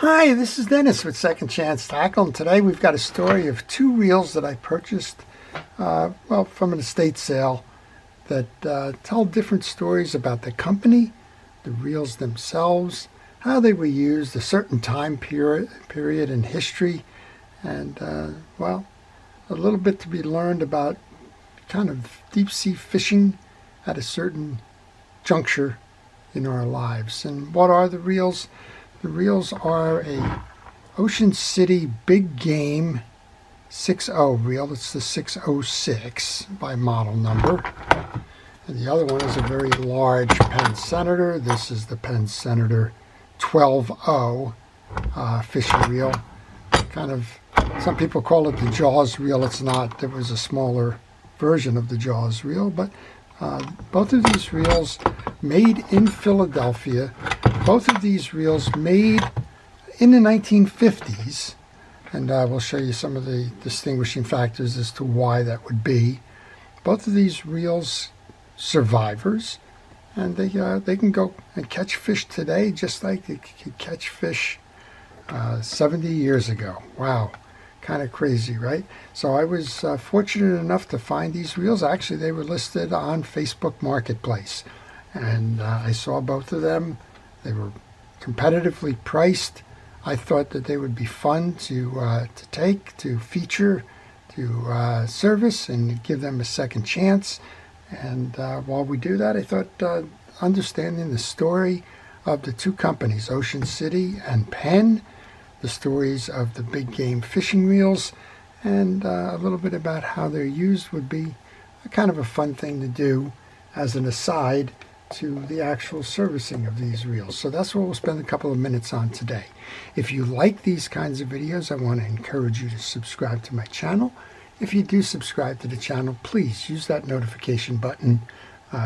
Hi, this is Dennis with Second Chance Tackle, and today we've got a story of two reels that I purchased, from an estate sale that tell different stories about the company, the reels themselves, how they were used, a certain time period in history, and, a little bit to be learned about kind of deep sea fishing at a certain juncture in our lives. And what are the reels? The reels are a Ocean City Big Game 6.0 reel. It's the 606 by model number. And the other one is a very large Penn Senator. This is the Penn Senator 12.0 fishing reel. Kind of, some people call it the Jaws reel. It's not. There was a smaller version of the Jaws reel, but both of these reels made in Philadelphia. Both of these reels made in the 1950s, and I will show you some of the distinguishing factors as to why that would be. Both of these reels survivors, and they can go and catch fish today just like they could catch fish 70 years ago. Wow, kind of crazy, right? So I was fortunate enough to find these reels. Actually, they were listed on Facebook Marketplace, and I saw both of them. They were competitively priced. I thought that they would be fun to take, to feature, to service, and give them a second chance. And while we do that, I thought understanding the story of the two companies, Ocean City and Penn, the stories of the big game fishing reels, and a little bit about how they're used would be a kind of a fun thing to do as an aside to the actual servicing of these reels. So that's what we'll spend a couple of minutes on today. If you like these kinds of videos, I want to encourage you to subscribe to my channel. If you do subscribe to the channel, please use that notification button.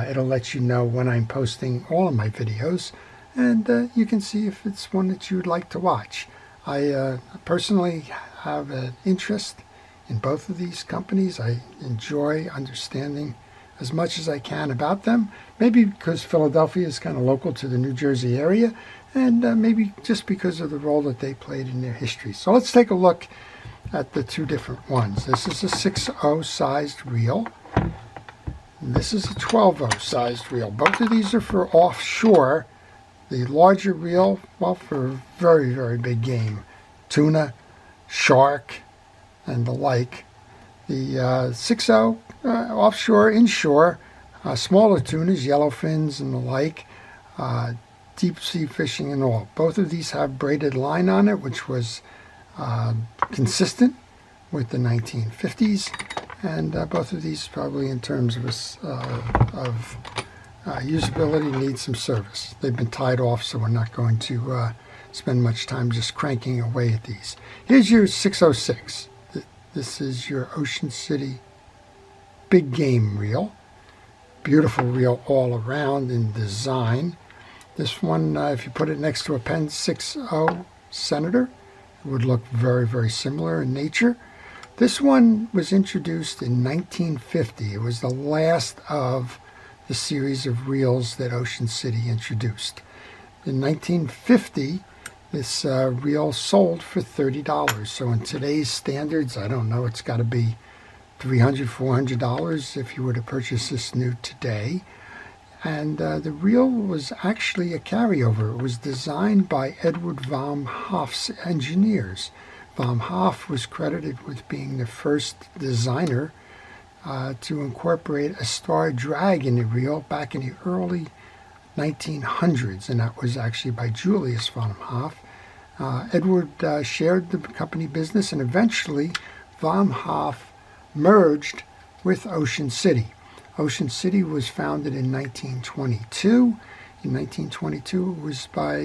It'll let you know when I'm posting all of my videos, and you can see if it's one that you would like to watch. I personally have an interest in both of these companies. I enjoy understanding as much as I can about them, maybe because Philadelphia is kind of local to the New Jersey area, and maybe just because of the role that they played in their history. So let's take a look at the two different ones. This is a 6.0 sized reel, and this is a 12.0 sized reel. Both of these are for offshore. The larger reel, well, for very, very big game, tuna, shark, and the like. The 6.0 offshore, inshore, smaller tunas, yellowfins, and the like, deep sea fishing and all. Both of these have braided line on it, which was consistent with the 1950s, and both of these probably in terms of usability need some service. They've been tied off, so we're not going to spend much time just cranking away at these. Here's your 606. This is your Ocean City Big Game reel. Beautiful reel all around in design. This one, if you put it next to a Penn 6.0 Senator, it would look very, very similar in nature. This one was introduced in 1950. It was the last of the series of reels that Ocean City introduced. In 1950, this reel sold for $30. So in today's standards, I don't know, it's got to be $300, $400 if you were to purchase this new today. And the reel was actually a carryover. It was designed by Edward vom Hoff's engineers. Vom Hoff was credited with being the first designer to incorporate a star drag in the reel back in the early 1900s, and that was actually by Julius von Hoff. Edward shared the company business, and eventually von Hoff merged with Ocean City. Ocean City was founded in 1922. In 1922, it was by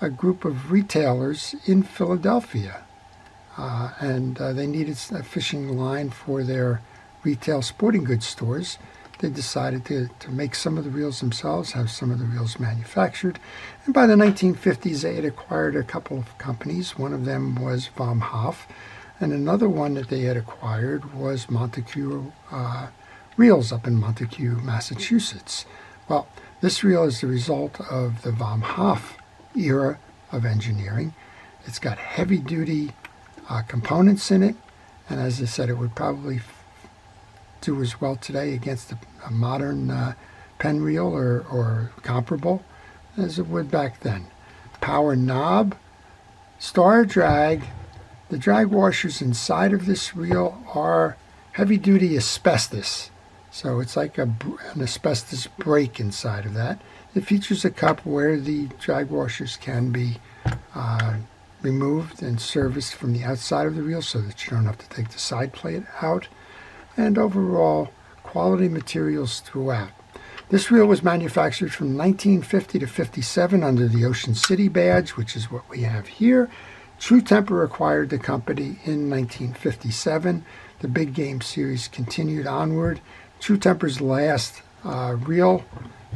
a group of retailers in Philadelphia, and they needed a fishing line for their retail sporting goods stores. They decided to make some of the reels themselves, have some of the reels manufactured. And by the 1950s, they had acquired a couple of companies. One of them was vom Hoff, and another one that they had acquired was Montague Reels up in Montague, Massachusetts. Well, this reel is the result of the vom Hoff era of engineering. It's got heavy-duty components in it, and as I said, it would probably do as well today against a modern Penn reel or comparable as it would back then. Power knob, star drag. The drag washers inside of this reel are heavy-duty asbestos. So it's like an asbestos brake inside of that. It features a cup where the drag washers can be removed and serviced from the outside of the reel so that you don't have to take the side plate out. And overall, quality materials throughout. This reel was manufactured from 1950 to 57 under the Ocean City badge, which is what we have here. True Temper acquired the company in 1957. The Big Game series continued onward. True Temper's last reel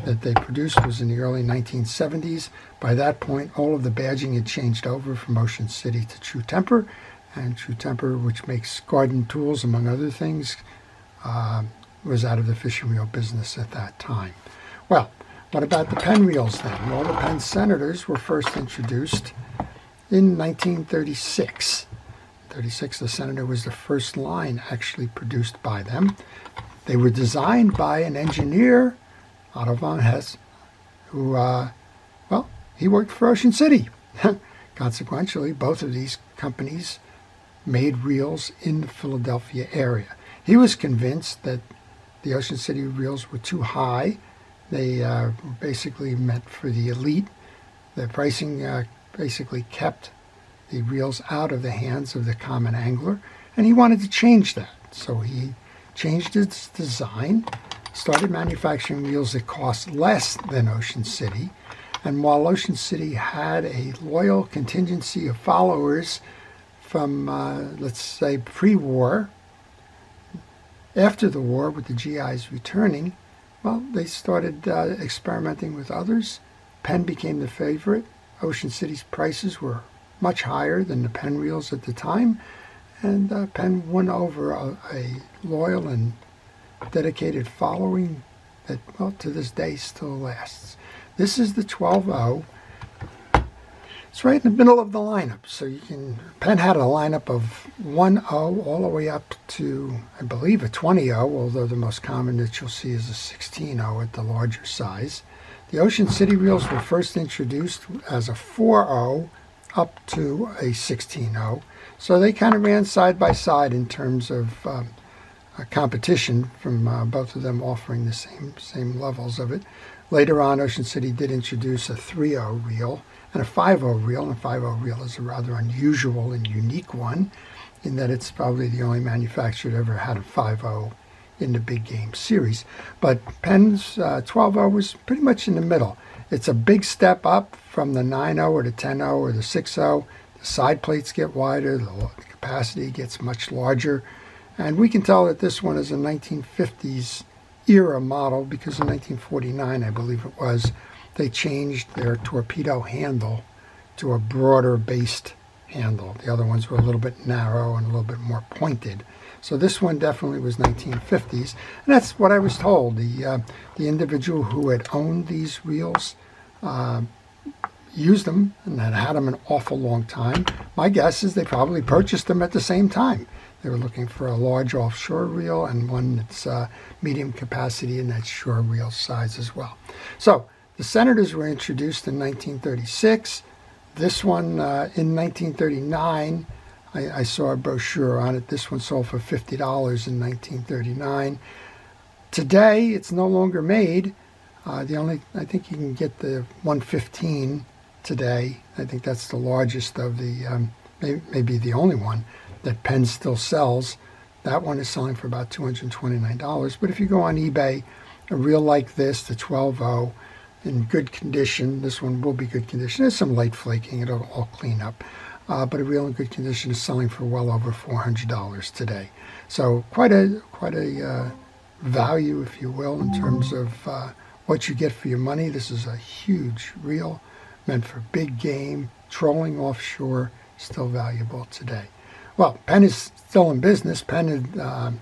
that they produced was in the early 1970s. By that point, all of the badging had changed over from Ocean City to True Temper, and True Temper, which makes garden tools, among other things, was out of the fishing reel business at that time. Well, what about the Penn reels then? Well, the Penn Senators were first introduced in 1936. The Senator was the first line actually produced by them. They were designed by an engineer, Otto von Hess, who, he worked for Ocean City. Consequently, both of these companies made reels in the Philadelphia area. He was convinced that the Ocean City reels were too high. They were basically meant for the elite. The pricing basically kept the reels out of the hands of the common angler, and he wanted to change that. So he changed its design, started manufacturing reels that cost less than Ocean City. And while Ocean City had a loyal contingency of followers from, let's say, pre-war, after the war, with the GIs returning, well, they started experimenting with others. Penn became the favorite. Ocean City's prices were much higher than the Penn reels at the time, and Penn won over a loyal and dedicated following that, well, to this day still lasts. This is the 12-0. It's right in the middle of the lineup. So Penn had a lineup of 1-0 all the way up to, I believe, a 20-0, although the most common that you'll see is a 16-0 at the larger size. The Ocean City reels were first introduced as a 4-0 up to a 16-0. So they kind of ran side by side in terms of competition from both of them offering the same levels of it. Later on, Ocean City did introduce a 3-0 reel and a 5-0 reel. And a 5-0 reel is a rather unusual and unique one in that it's probably the only manufacturer that ever had a 5-0 in the Big Game series. But Penn's 12-0 was pretty much in the middle. It's a big step up from the 9-0 or the 10-0 or the 6-0. The side plates get wider, the capacity gets much larger. And we can tell that this one is a 1950s era model because in 1949, I believe it was, they changed their torpedo handle to a broader based handle. The other ones were a little bit narrow and a little bit more pointed. So this one definitely was 1950s. And that's what I was told. The individual who had owned these reels used them and had them an awful long time. My guess is they probably purchased them at the same time. They were looking for a large offshore reel and one that's medium capacity and that's shore reel size as well. So the Senators were introduced in 1936. This one in 1939, I saw a brochure on it. This one sold for $50 in 1939. Today, it's no longer made. I think you can get the 115 today. I think that's the largest of the, maybe the only one that Penn still sells. That one is selling for about $229. But if you go on eBay, a reel like this, the 12-0, in good condition, this one will be good condition. There's some light flaking, it'll all clean up. But a reel in good condition is selling for well over $400 today. So quite a value, if you will, in terms of what you get for your money. This is a huge reel meant for big game, trolling offshore, still valuable today. Well, Penn is still in business. Penn had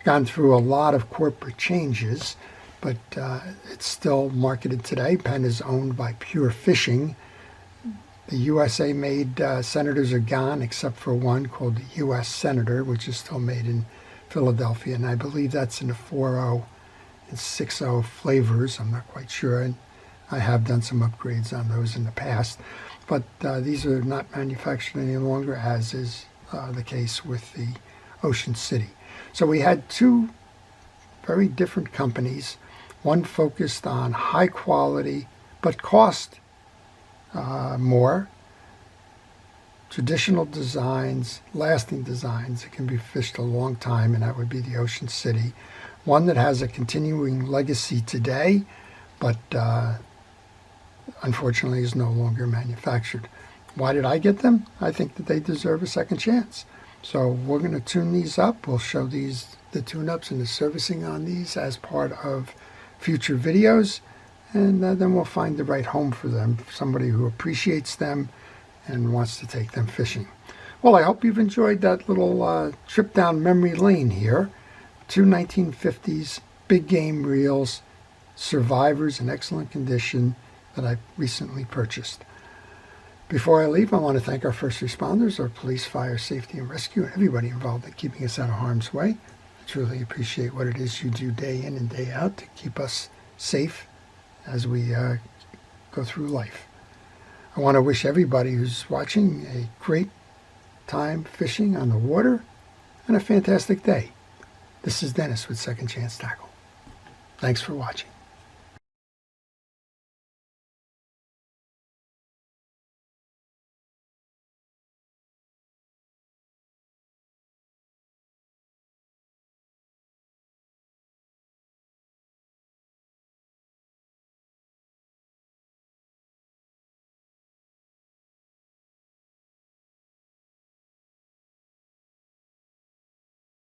gone through a lot of corporate changes, but it's still marketed today. Penn is owned by Pure Fishing. The USA-made Senators are gone, except for one called the U.S. Senator, which is still made in Philadelphia, and I believe that's in the 4.0 and 6.0 flavors. I'm not quite sure, and I have done some upgrades on those in the past, but these are not manufactured any longer, as is the case with the Ocean City. So we had two very different companies, one focused on high quality but cost more, traditional designs, lasting designs that can be fished a long time, and that would be the Ocean City. One that has a continuing legacy today, but unfortunately is no longer manufactured. Why did I get them? I think that they deserve a second chance. So we're going to tune these up. We'll show the tune-ups and the servicing on these as part of future videos, and then we'll find the right home for them, somebody who appreciates them and wants to take them fishing. Well, I hope you've enjoyed that little trip down memory lane here. Two 1950s big game reels, survivors in excellent condition, that I recently purchased. Before I leave, I want to thank our first responders, our police, fire, safety, and rescue, and everybody involved in keeping us out of harm's way. I truly appreciate what it is you do day in and day out to keep us safe as we go through life. I want to wish everybody who's watching a great time fishing on the water and a fantastic day. This is Dennis with Second Chance Tackle. Thanks for watching.